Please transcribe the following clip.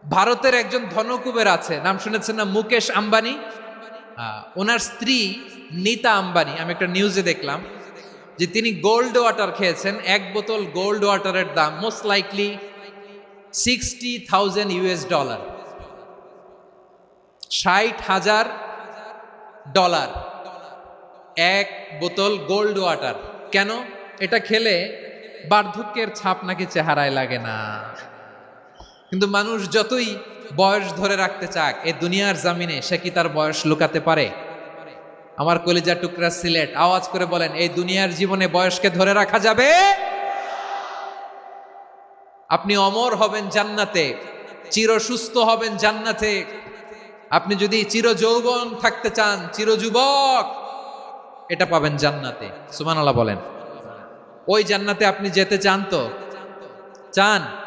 ভারতের একজন ধনকুবের আছে, নাম শুনেছেন না? মুকেশ আম্বানি। ওনার স্ত্রী নীতা আম্বানি, আমি একটা নিউজে দেখলাম যে তিনি গোল্ড ওয়াটার খেয়েছেন। এক বোতল গোল্ড ওয়াটারের দাম মোস্ট লাইকলি $60,000, $60,000 এক বোতল গোল্ড ওয়াটার। কেন? এটা খেলে বার্ধক্যের ছাপ নাকি চেহারায় লাগে না। কিন্তু মানুষ যতই বয়স ধরে রাখতে চাক, এ দুনিয়ার জামিনে সে কি তার বয়স লুকাতে পারে? আমার কলিজা টুকরা সিলেট, আওয়াজ করে বলেন, এই দুনিয়ার জীবনে বয়সকে ধরে রাখা যাবে? আপনি অমর হবেন জান্নাতে, চির সুস্থ হবেন জান্নাতে। আপনি যদি চির যৌবন থাকতে চান, চির যুবক, এটা পাবেন জান্নাতে। সুবহানাল্লাহ বলেন। ওই জান্নাতে আপনি যেতে চান তো? চান?